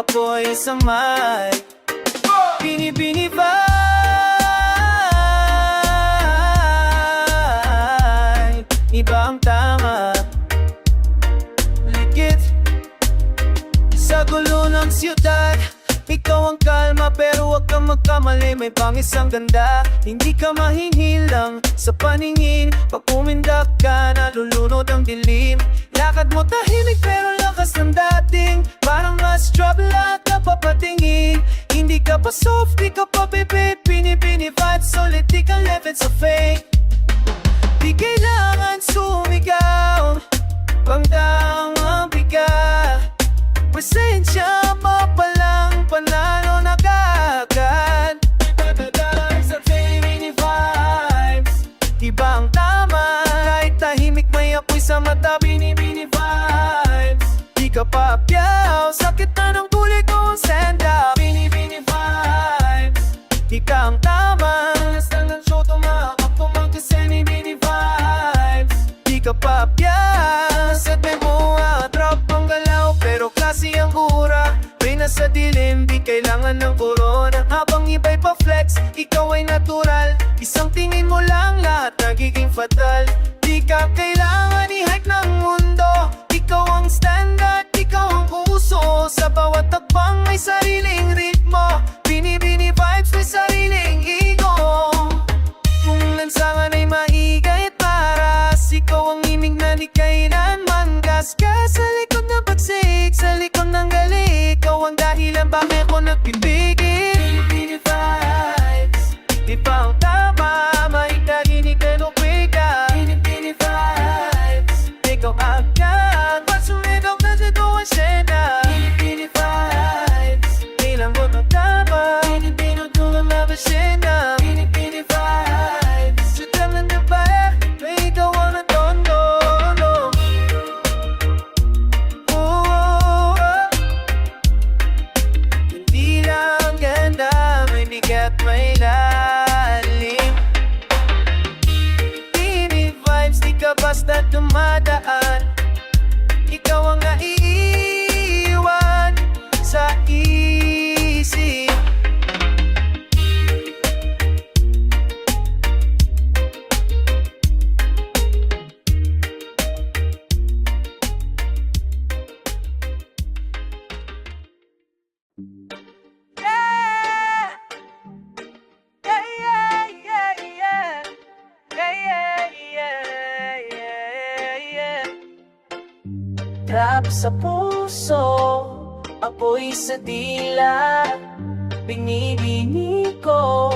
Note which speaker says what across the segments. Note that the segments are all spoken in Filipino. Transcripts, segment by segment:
Speaker 1: apoy sa mic. Bini-bini vibe, iba ang tama. Ligit sa gulo ng siyudad, ikaw ang kalma pero wag kang magkamali. May pangis ang ganda, hindi ka mahinhilang sa paningin. Pag pumindak ka, nalulunod ang dilim. Lakad mo tahimik pero lakas ng dating. Parang mas trouble at napapatingin. Hindi ka pa soft, di ka pa bebe. Bini-bini vibes, solid, di ka level sa fake. Di kailangan sumigaw, pangdaang ang bigat. Presensya mo pa lang, panalo na kaagad. Sa bini vibes, iba ang tama. Kahit tahimik may apoy sa mata, bini-bini vibes. Di ka pa apyaw, sakit na ng tuloy ko ang stand up. Bini-bini vibes, di ka ang tama. Nasaan ng show, tumakap, tumagkasya ni bini vibes. Di ka pa apyaw, sa't may buha, drop ang galaw, pero klase ang ura. May nasa dilim, di kailangan ng corona. Habang iba'y pa-flex, ikaw ay natural. Isang tingin mo lang, lahat nagiging fatal. Di ka kailangan i-hype ng mundo. Ikaw ang standard, ikaw ang puso. Sa bawat takbang may sariling ritmo. Bini-bini vibes, may sariling ego. Kung lansangan ay maigay at paras, ikaw ang imig na di kailanman gasgas. Sa likod na bagsik, sa likod ng gali, ikaw ang dahilan bakit ko nagpipigil. Bini-bini vibes, di pa ang tama. Maitarinig ka nung kwika. Bini-bini vibes, ikaw agad. Ba't sumigaw ka sa doon sena? Bini-bini vibes, ilang mo na tama. Bini-bini tulong na ba sena? Bini-bini vibes, sudan na na ba? May ikaw ang natondo. Hindi lang ganda, may bigat, may lalim. Bini vibes, di ka basta dumadaan. Ikaw ang naiiwan sa isip. Trap sa puso, apoy sa dila. Binibini ko,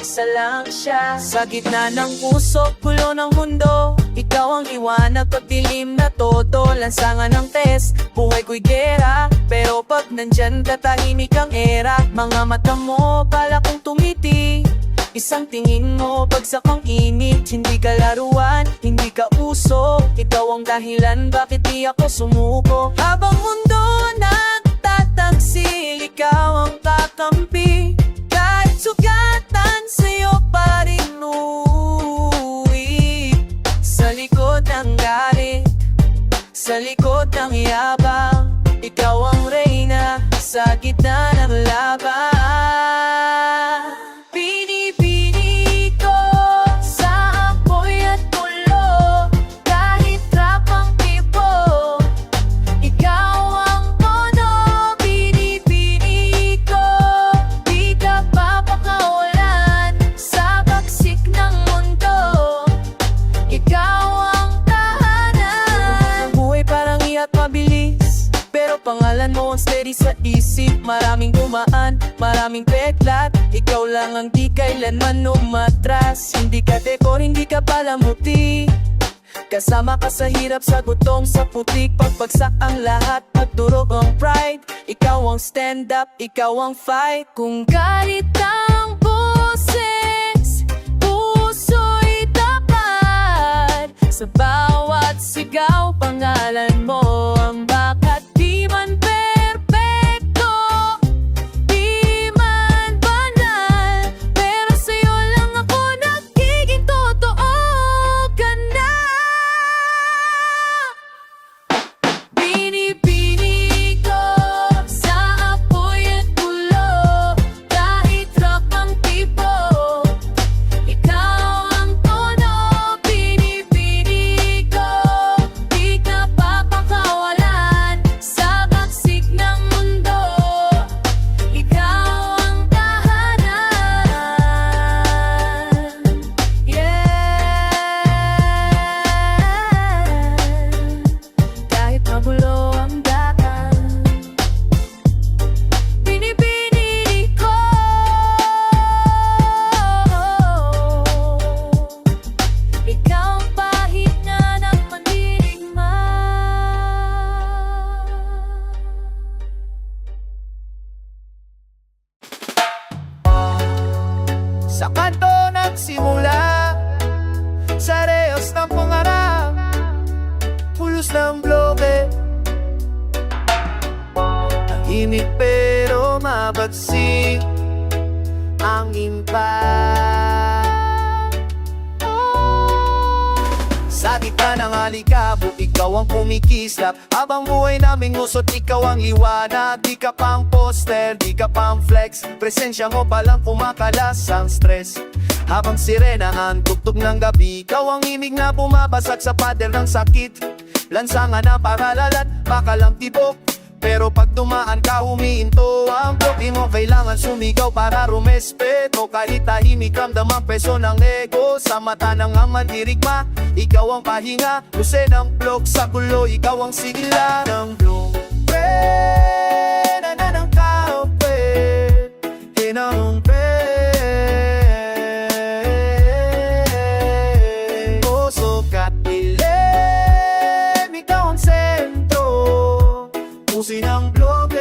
Speaker 1: isa lang siya. Sa gitna ng puso, gulo ng mundo. Ikaw ang liwanag, pagdilim na todo. Lansangan ng test, buhay ko'y gera. Pero pag nandyan, tatahimik ang era. Mga mata mo, bala kong tumiti. Isang tingin mo, bagsak ang init. Hindi ka laruan, hindi ka uso. Ikaw ang dahilan, bakit di ako sumuko. Habang mundo nagtataksil, ikaw ang kakampi. Kahit sugatan, sa'yo pa rin uwi. Sa likod ng galit, sa likod ng yabang, ikaw ang reyna, sa gitna ng laban. Bini-bini ko sa apoy at tulo. Kahit trap ang tipo, ikaw ang mono. Bini-bini ko, di ka papakawalan sa bagsik ng mundo. Ikaw ang tahanan. Buhay parang iyak mabilis, pero pangalan mo ang steady sa isip. Maraming dumaan, maraming peklat. Ikaw lang ang di kailanman umatras. Hindi ka dekor, hindi ka palamuti. Kasama ka sa hirap, sa gutom, sa putik. Pagbagsak ang lahat, pagdurog ang pride. Ikaw ang stand up, ikaw ang fight. Kung galit ang boses, puso'y tapat. Sa bawat sigaw, pangalan mo ang bakat. Di man perpekto, di man banal, pero sa'yo lang ako nagiging totoo ka na. Bini-bini ko sa Sa kanto nagsimula, sa reyos ng pangarap, pulos ng bloke. Tahimik pero mabagsik ang impact. Sa gitna ng alikabok, ikaw ang kumikislap. Habang buhay naming usot, ikaw ang liwanag. Di ka pang poster, di ka pang flex. Presensya mo palang kumakalas ang stress. Habang sirena ang tugtog ng gabi, ikaw ang imig na bumabasag sa pader ng sakit. Lansangan na paralalat, bakalang tibok. Pero pag dumaan ka, humiinto ang blok. Di mo kailangan sumigaw para rumespeto. Kahit tahimik, ramdam ang peso ng ego. Sa mata ng ang mandirigma, ikaw ang pahinga. Luse ng blok sa gulo, ikaw ang sigla ng blok. Pwede na ng kape, hinang puso ka't ilim, ikaw ang sentro. Pusin ang bloke.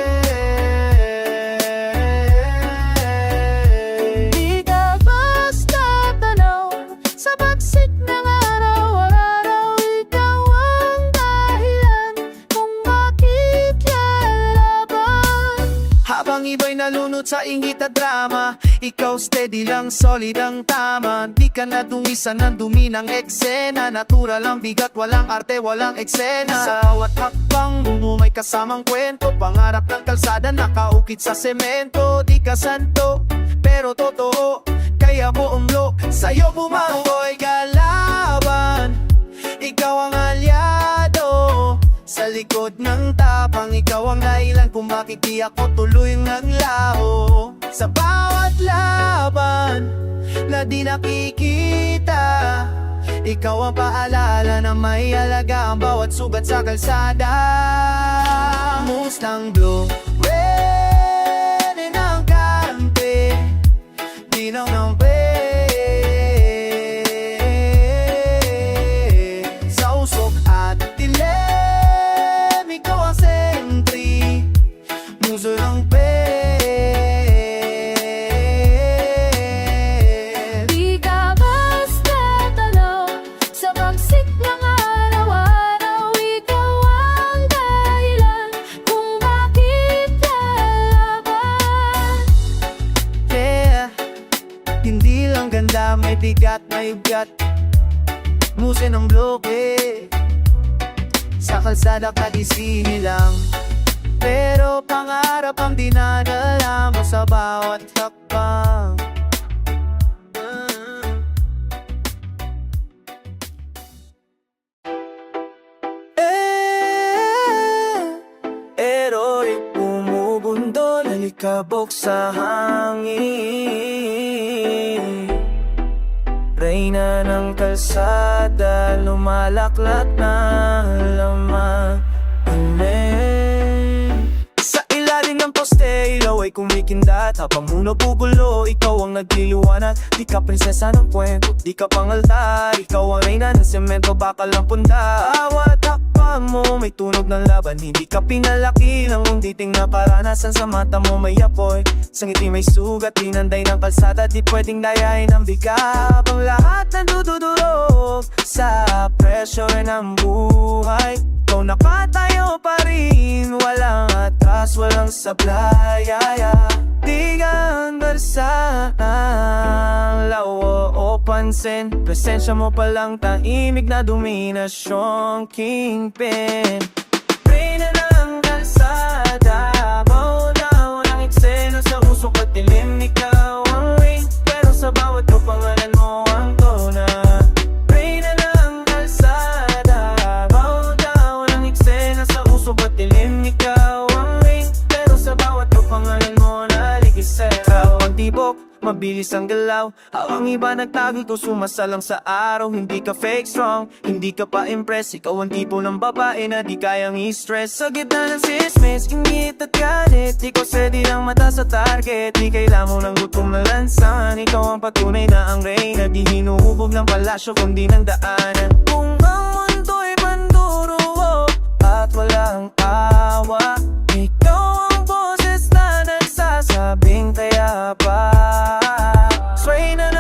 Speaker 1: Di ka basta tanaw sa bagsik ng araw-araw. Ikaw ang dahilan kung bakit lalaban. Habang iba'y nalunod sa inggit at drama, ikaw steady lang, solid ang tama. Di ka na dumisan ng dumi ng eksena. Natural ang bigat, walang arte, walang eksena. Sa bawat hakbang mo may kasamang kwento. Pangarap ng kalsada nakaukit sa semento. Di ka santo, pero totoo, kaya mo umlo. Sa'yo bumahoy kalaban, ikaw ang aliado. Sa likod ng tapang, ikaw ang dahilan kung bakit di ako tuloy naglaho. Sa bawat laban na di nakikita, ikaw ang paalala na may halaga ang bawat sugat sa kalsada. Mustang blue, red ng kampe, dinaw ng sa usok at dilim, ikaw ang sentry. Muso ng
Speaker 2: Di ka basta tanaw sa bagsik ng araw-araw. Ikaw ang dahilan kung bakit lalaban.
Speaker 1: Yeah, hindi lang ganda, may bigat, may ugat. Muso ng bloke, sa kalsada kadisini lang. Pero pangarap ang dinadala mo sa bawat hakbang. Ero'y bumubundo, nalikabok sa hangin. Reyna ng kalsada, lumalaklat na lamang. Sa ilalim ng poste, ilaw ay kumikindat. Habang muna bugulo, ikaw ang nagliliwanag. Di ka prinsesa ng kwento, di ka pangaltar. Ikaw ang reyna ng semento, bakal ang punda. Bawat hakbang mo may tunog ng laban. Hindi ka pinalaki ng unditing na karanasan. Sa mata mo may apoy, sa ngiti may sugat. Tinanday ng kalsada, di pwedeng dayain ang bigat. Ang lahat nandudurog sa pressure ng buhay. Ikaw nakatayo pa rin, walang atras, walang sablay. Di ka hanggang sa lawo o pansin. Presensya mo palang tahimik na dominasyong kingpin. Reyna ng kalsada, maulaw ng eksena. Sa usok at dilim, ikaw ang ring. Pero sa bawat pangalan mo ang tona. Reyna ng kalsada, maulaw ng eksena. Sa usok at dilim, ikaw ang ring. Pero sa bawat pangalan mo naligis sa'yo. Pagtibok, mabilis ang galaw. Habang iba nagtago, ikaw sumasalang sa araw. Hindi ka fake strong, hindi ka pa impress. Ikaw ang tipo ng babae na di kayang i-stress. Sa gitna ng sismis, ingit at galit. Ikaw steady ng mata sa target. Di kailangan mo ng gutom na lansan. Ikaw ang patunay na ang reyna. Di hinuhubog ng palasyo kundi ng daanan. Kung ang mundo'y manduro at walang awa, ikaw ang boses na nagsasabing kaya pa. Reyna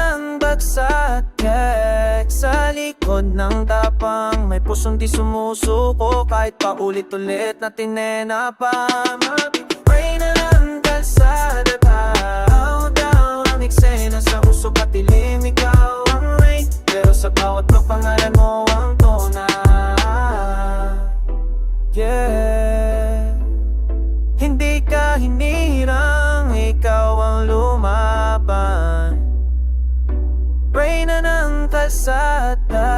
Speaker 1: likod ng tapang, may pusong di sumusuko kahit paulit-ulit na tinenapa. Mag-pray na ng kalsada, tao daw ang eksena sa usok at dilim, ikaw ang rain, pero sa bawat pangalan mo ang tona. Yeah, hindi ka hinirang, ikaw ang lumaban. Pray na ng kalsada,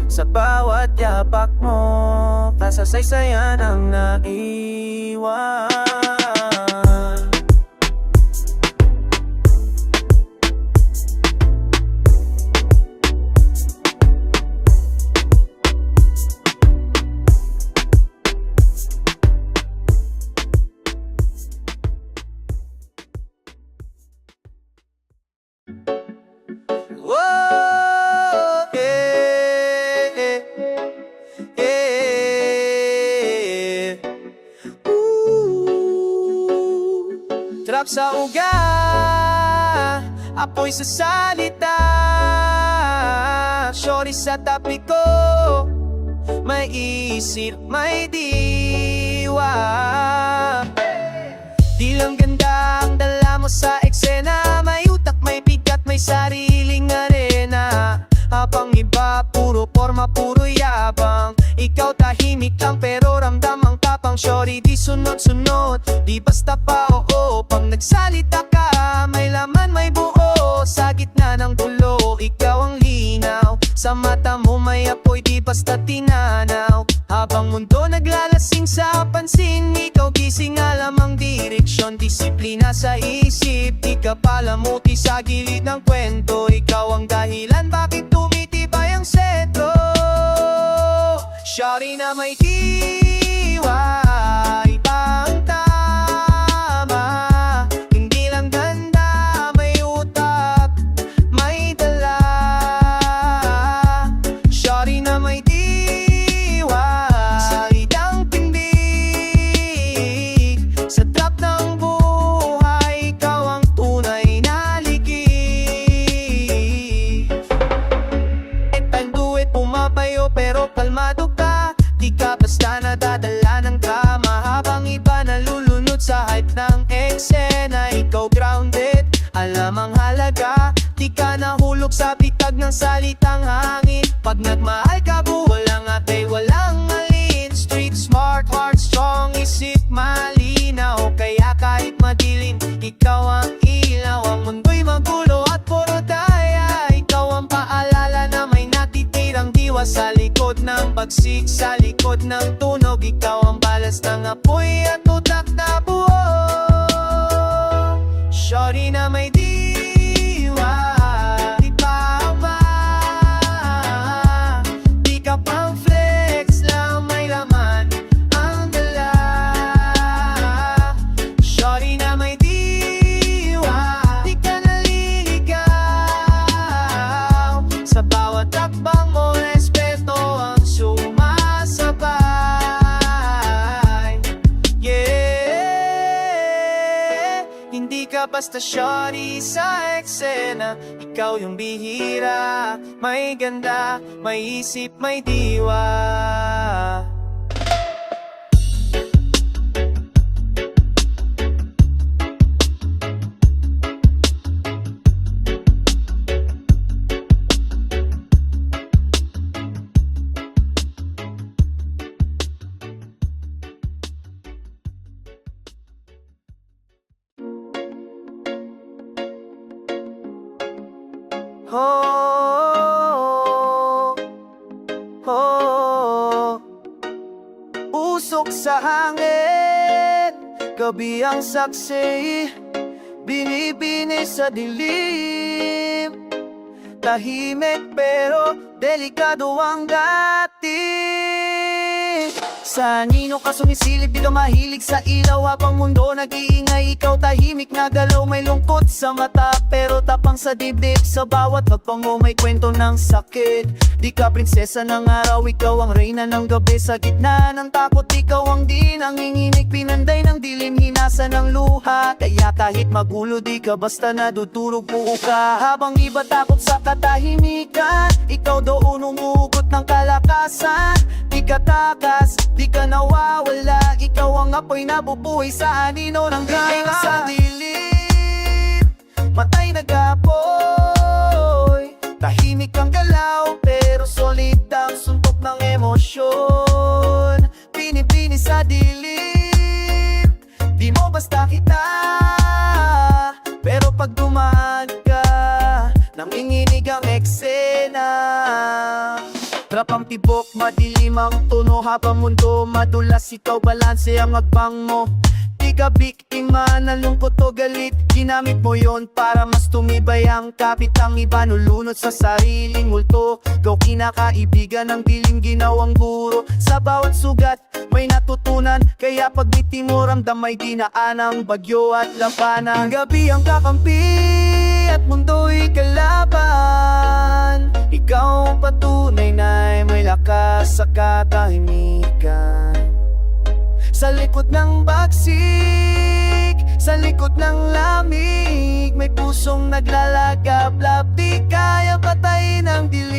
Speaker 1: sa bawat yapak mo, kasasaysayan ang naiwan. Whoa, yeah, yeah. Ooh. Trap sa uga, apoy sa salita, shorty sa tabi ko, may isip, may diwa. Di lang ganda ang dala mo sa eksena, may utak, may bigat, may sariling arena. Habang iba, puro forma, puro yabang, ikaw tahimik lang pero ramdam ang tapang. Shorty, di sunod-sunod, di basta pa oo. Pag nagsalita ka, may laman, may buo. Sa gitna ng dulo, ikaw ang linaw. Sa mata mo may apoy, di basta tinanaw. Habang mundo naglalasing sa pansin, ikaw gising, alam ang direksyon. Disiplina sa isip, di ka palamuti sa gilid ng kwento. Ikaw ang dahilan bakit tumitibay ang sentro. Shawty na may diwa, iba ang tama. Hindi lang ganda, may utak, may dala. Shawty na may diwa, idang tindig. Sa trap ng buhay, ikaw ang tunay na ligid. I'll do it, pumapayo pero kalmado ka. Di ka basta nadadala ng drama, habang iba nalulunod sa hype ng eksena. Ikaw grounded, alam ang halaga. Di ka nahulog sa bitag ng salitang hangin. Pag nagmahal ka, walang atay, walang malin. Street smart, heart strong, isip malinaw. Kaya kahit madilim, ikaw ang ilaw. Ang mundo'y magulo at puro daya, ikaw ang paalala na may natitirang diwa. Sa likod ng bagsik, sa likod ng tunog, ikaw ang balas ng apoy at utak na buo. Shorty na may diwa, di pa ba? Di ka pang flex lang, may laman ang dala. Shorty na may diwa, di ka naliligaw. Sa bawat takbang mo, respeto ang sumasabay. Yeah, hindi ka basta shorty sa eksena, ikaw yung bihira. May ganda, may isip, may diwa. Oh, oh, usok sa hangin, gabi ang saksi, binibini sa dilim. Tahimik pero delikado ang dating. Sa nino ka sumisilip, di ka mahilig sa ilaw. Habang mundo nag-iingay, ikaw tahimik na galaw. May lungkot sa mata, pero tapang sa dibdib. Sa bawat hagpang mo may kwento ng sakit. Di ka prinsesa ng araw, ikaw ang reyna ng gabi. Sa gitna ng takot, ikaw ang di nanginginig. Pinanday ng dilim, hinasa ng luha. Kaya kahit magulo, di ka basta nadudurog, buo ka. Habang iba takot sa katahimikan, ikaw doon umugot ng kalakasan. Di ka takas, di ka nawawala. Ikaw ang apoy na bubuhay sa anino ng gara. Sa dilim, matay nag-apoy. Tahimik ang galaw, pero solid ang suntok ng emosyon. Pinipini sa dilim, di mo basta kita. Pero pag dumaan ka, nanginginig ang eksena. Trapang tibok, madilim ang tono. Habang mundo madulas, ikaw balanse ang agbang mo. Di ka biktima ng lungkot o galit. Ginamit mo yon para mas tumibay ang kapit. Ang iba nulunod sa sariling multo. Ikaw kinakaibigan ng dilim, ginawang guro. Sa bawat sugat may natutunan. Kaya pag biti mo ramdam may dinaanang bagyo at labanan. Gabi ang kakampi at mundo'y kalaban. Ikaw ang patunay na may lakas sa katahimikan. Sa likod ng bagsik, sa likod ng lamig, may pusong naglalagablab. Di kaya patayin ang dilim.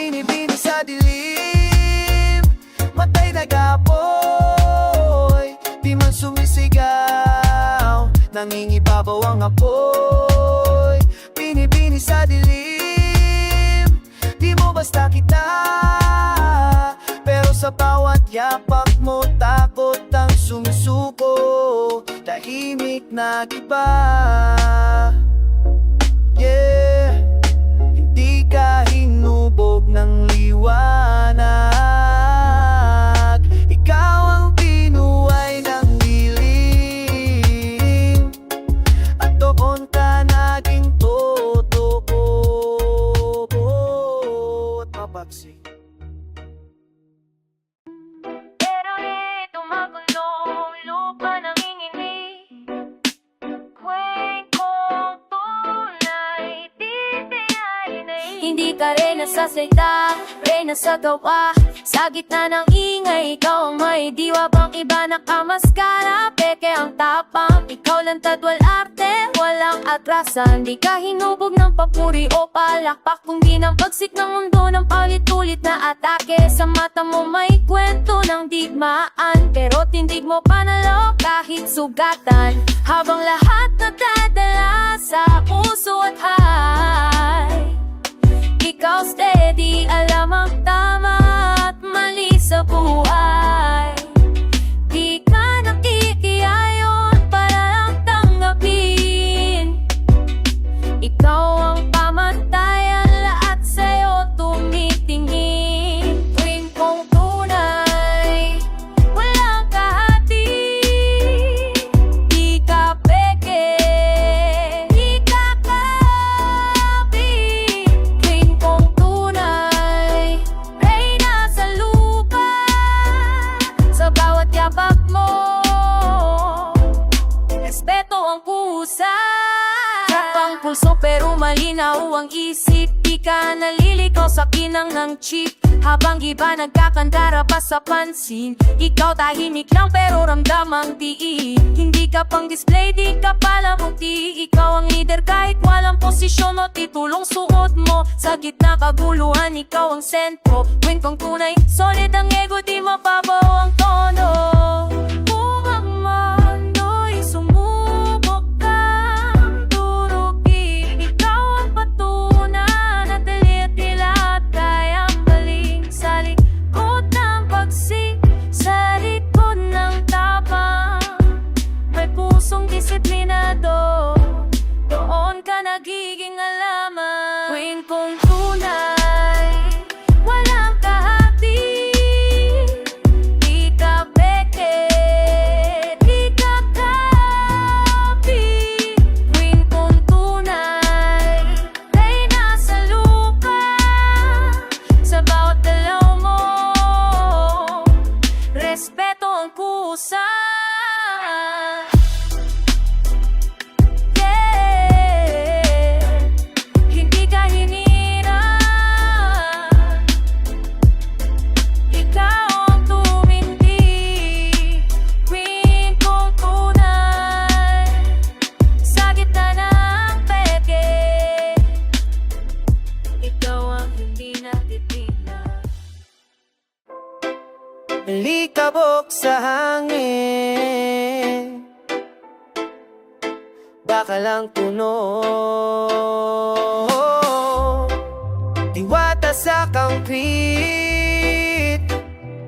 Speaker 1: Inibini sa dilim, matay nag-apoy. Di man sumisigaw, nangingibabaw ang apoy. Binibini sa dilim, di mo basta kita. Pero sa bawat yapak mo, takot ang sumusuko. Tahimik na iba. Yeah, hindi ka hinubog ng liwanag. Ikaw ang binuhay ng dilim, at doon ka naging totoo at mapagsik.
Speaker 2: Pero ito magulong lupa nanginginig. Kwentong tunay, titiyain na hindi ka reyna sa salita, reyna sa gawa. Sa gitna ng ingay, ikaw ang may diwa. Pang iba nakamaskara, peke ang tapang. Ikaw lang tadwal arte, walang atrasan. Di ka hinubog ng papuri o palakpak, kundi ng pagsik ng mundo ng paulit-ulit na atake. Sa mata mo may kwento ng digmaan, pero tindig mo panalo kahit sugatan. Habang lahat nagdadala sa puso at high, ikaw steady, alam ang tama at mali sa buhay. Di ka nakikiayon para lang tanggapin. Ikaw ang pamantayan, lahat sa'yo tumitingin. Tuwing kong tunay, walang kahati. Di ka peke, di ka kapit. Tuwing kong tunay, reyna sa lupa. Sa bawat yapak mo, respeto ang pusa. Trapang pulso pero malinaw ang isip. Di ka nalilikaw sa kinang ng chip. Habang iba nagkakandara pa sa pansin, ikaw tahimik lang pero ramdam ang tiig. Hindi ka pang display, di ka pala muti. Ikaw ang leader kahit walang posisyon o titulong suot mo. Sa gitna kaguluhan, ikaw ang sentro. Kwentong tunay, solid ang ego, di mababaw ang tono. Kung ang mundo'y sumubok kang durugin, ikaw ang patunan at lahat kayang galing. Sa likod ng pagsik, sa likod ng tapang, may pusong disiplinado, doon ka nagiging alaman. Tuwing kong tunay, walang kahati. Di ka peke,
Speaker 1: sabog sa hangin, baka lang puno. Diwata sa concrete,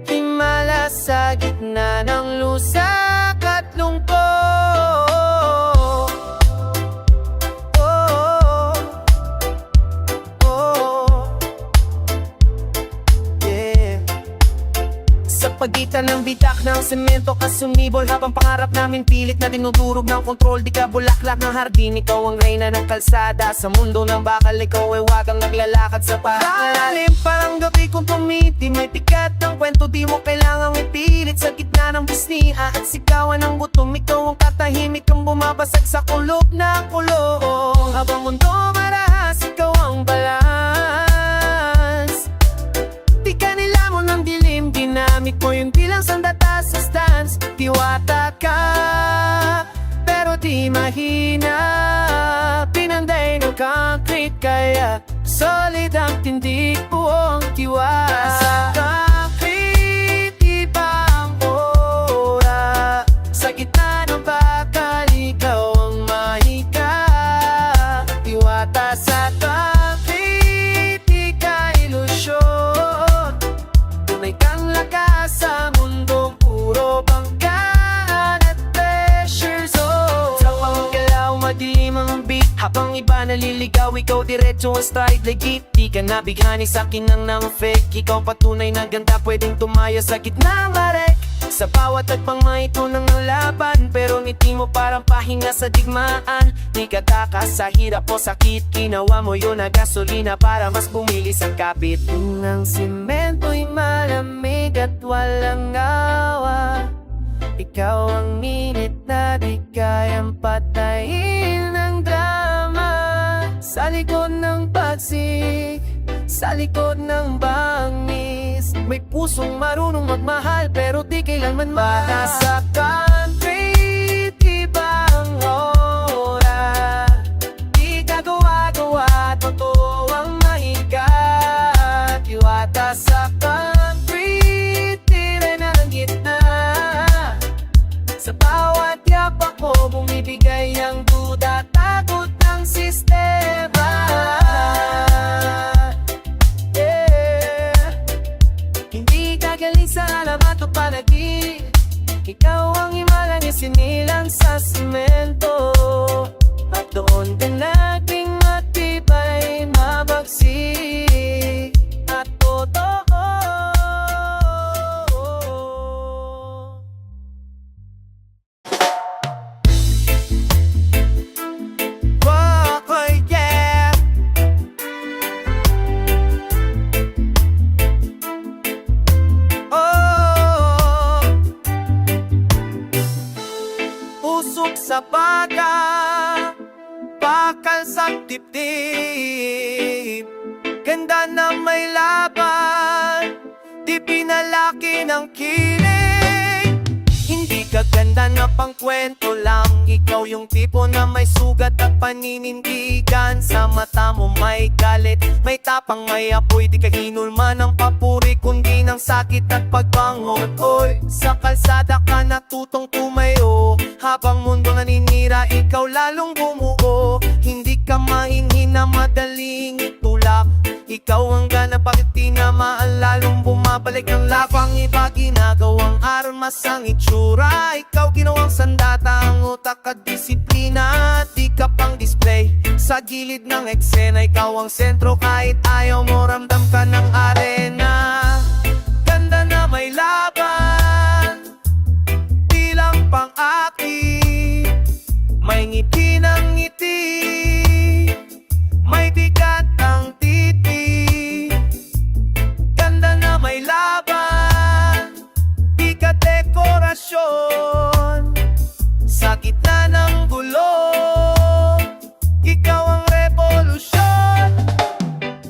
Speaker 1: himala sa gitna ng lusak at lungkot. Sa pagitan ng bitak ng semento ka sumibol, habang pangarap namin pilit na tinudurog ng kontrol. Di ka bulaklak ng hardin, ikaw ang reyna ng kalsada. Sa mundo ng bakal, ikaw ay wagang naglalakad sa paalim. Parang gabi kung tumiti, may pikat ng kwento. Di mo kailangang ipilit sa gitna ng bisnia at sigawan ng gutom. Ikaw ang katahimik ang bumabasag sa kulog na kulong. Habang mundo marahas, ikaw ang balance. Di ka nilamon ng dilim, ginamit mo yung bilang sandata sa stance. Diwata ka, pero di mahina. Pinanday ng concrete, kaya solid ang tindig, buong tiwala. Sa concrete, iba ang aura. Sa gitna ng bakal, ikaw ang mahika. Diwata sa concrete, di ka ilusyon. Tunay kang lakas sa mundong puro banggaan at pressure zone. Sa panggalaw, madilim ang beat, habang iba naliligaw, ikaw diretso ang stride legit. Di ka nabighani sa akin ng fake. Ikaw patunay na ganda, pwedeng tumaya sa gitna ng barek. Sa bawat tagpang may tunang ng laban, pero ngiti mo parang pahinga sa digmaan. Di ka takas sa hirap o sakit, ginawa mo yun na gasolina para mas bumilis ang kapit. Ang semento'y malamig at walang awa. Ikaw ang minit na di kayang patayin ng drama. Sa likod ng pagsik, sa likod ng bangis, may pusong marunong magmahal pero di kailanman mahal. Sa concrete, iba ang aura. Di ka gawa-gawa, totoo ang mahiga. Diwata sa concrete, tira na ang gitna. Sa bawat yapak mo, bumibigay ang duda, takot ng sistema. Hindi ka galing sa alamat o palagi. Ikaw ang himala ni sinilang sa simento. At doon ka naging matibay, mabagsik at totoo. Wow, yeah. Oh, usok sa baga, bakal sa dibdib. Ganda na may laban, di pinalaki ng kilig. Hindi ka ganda na pangkwento lang. Ikaw yung tipo na may sugat at paninindigan. Sa mata mo may galit, may tapang, may apoy. Di ka hinulma ng papuri, kundi ng sakit at pagbangon. Oy, sa kalsada ka natutong tumayo. Habang mundo naninira, ikaw lalong bumuo. Hindi ka mahinhin na madaling itulak. Ikaw ang gana, bakit tinamaan, lalong bumabalik ng lapang. Iba ginagawang armas ang itsura. Ikaw ginawang sandata, ang utak at disiplina. Di ka pang display sa gilid ng eksena. Ikaw ang sentro kahit ayaw mo, ramdam ka ng arena. Ganda na may laban, di lang pang-aki. May ngiti ng ngiti, may bigat ang titi. Ganda na may laban, di ka dekorasyon. Sa gitna ng gulo, ikaw ang revolusyon.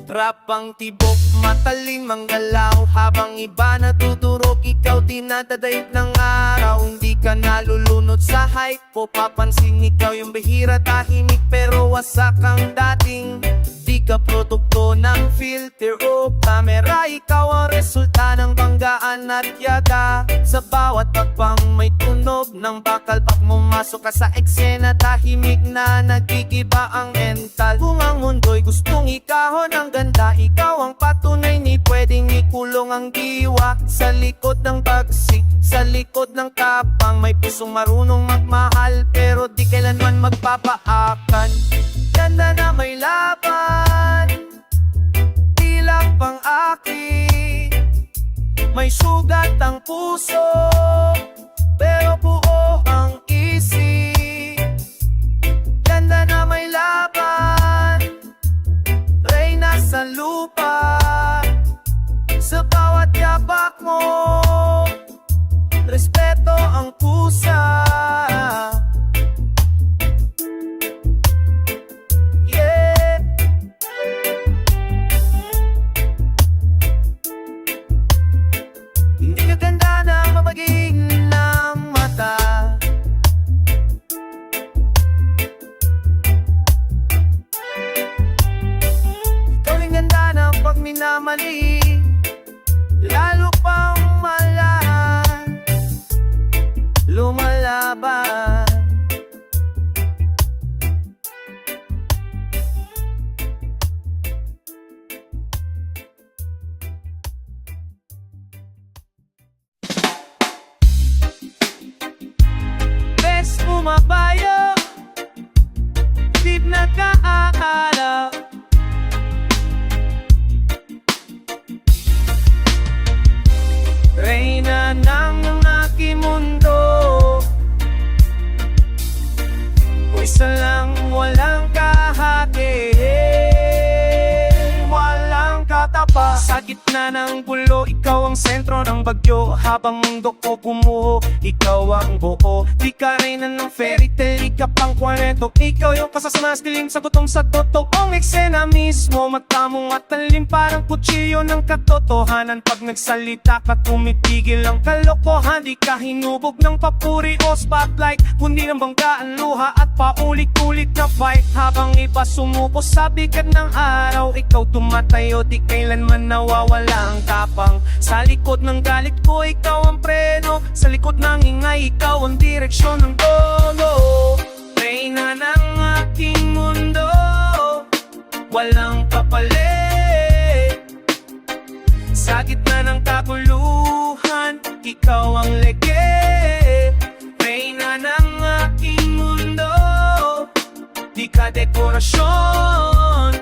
Speaker 1: Trap ang tibok, matalim ang galaw. Habang iba natuturo, ikaw tinatadayip ng araw. Hindi ka nalulunod sa hype o papansin. Ikaw yung bihira, tahimik pero wasak ang dating. Di ka produkto ng filter o camera. Ikaw ang resulta ng banggaan at yaga. Sa bawat pagpang may tunog ng bakal. Pag mumasok ka sa eksena, tahimik na nagkikiba ang mental. Kung ang mundo'y gustong ikahon ang ganda, ikaw ang patunay ni pwedeng ikulong ang diwa. Sa likod ng bagsik, sa likod ng tapang, may pusong marunong magmahal pero di kailanman magpapaakan. Ganda na may laban, di lang pang-aki. May sugat ang puso, pero buo ang isip. Ganda na may laban, reyna sa lupa. Sa bawat yapak mo, respeto ang pusa. Yeah. Hindi ka ganda na mamaging ng mata. Ikaw rin ganda na pag minamali, lalo pang lumalaban. Bes bumabayo, di nag-aalala. Reyna ng aking mundo, isa lang walang kahati, walang katapa. Sa gitna ng gulo, ikaw ang sentro ng bagyo. Habang mundo ko gumuho, ikaw ang buo. Di ka reyna ng fairy tale, ika pang kwento. Ikaw yung kasasamaas dilim sa gutong sa totoong eksena mismo. Magtamong at talim parang kutsilyo ng katotohanan. Pag nagsalita ka, tumitigil ang kalokohan. Di ka hinubog ng papuri o spotlight, kundi ng banggaan, luha at paulit-ulit na fight. Habang iba sumuko sa bigat ng araw, ikaw tumatayo, di kailanman nawawala ang tapang. Sa likod ng galit ko, ikaw ang preno. Sa likod ng ingay, ikaw ang direksyon ng tono. Reyna ng aking mundo, walang kapalit. Sa gitna ng kaguluhan, ikaw ang legit. Reyna ng aking mundo, di ka dekorasyon.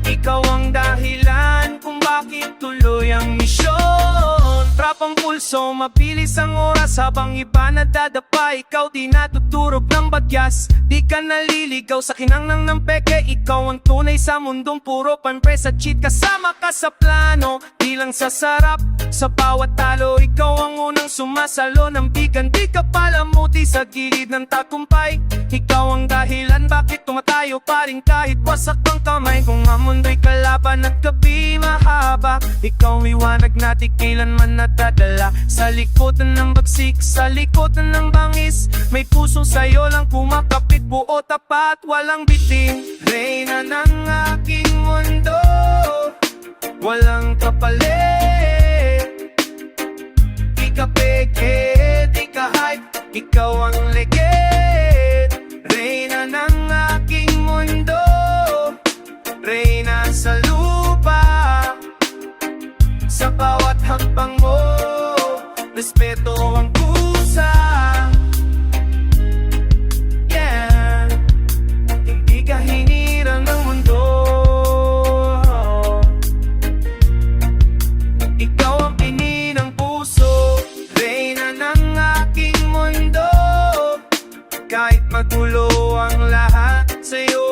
Speaker 1: Ikaw ang dahilan kung bakit tuloy ang misyon. Trap ang pulso, mabilis ang oras. Habang iba nadadapa, ikaw di natuturog ng bagyas. Di ka naliligaw sa kinanang ng peke. Ikaw ang tunay sa mundong puro panpres at cheat. Kasama ka sa plano, di lang sa sarap. Sa bawat talo, ikaw ang unang sumasalo ng bigan. Di ka palamuti sa gilid ng tagumpay. Ikaw ang dahilan bakit tumatayo pa rin kahit wasak ang kamay. Kung ang mundo'y kalaban at gabi mahaba, ikaw iwanag na di kailanman natadala. Sa likodan ng bagsik, sa likodan ng bangis, may pusong sayo lang kumakapit, buo tapat, walang bitin. Reyna ng aking mundo, walang kapalit. Di ka peke, di ka hype, ikaw ang legit. Reyna ng aking mundo, reyna sa lupa. Sa bawat hakbang mo, respeto ang kusa. Yeah, hindi ka hinirang ng mundo. Ikaw ang pini ng puso, reyna ng aking mundo. Kahit magulo ang lahat, sa'yo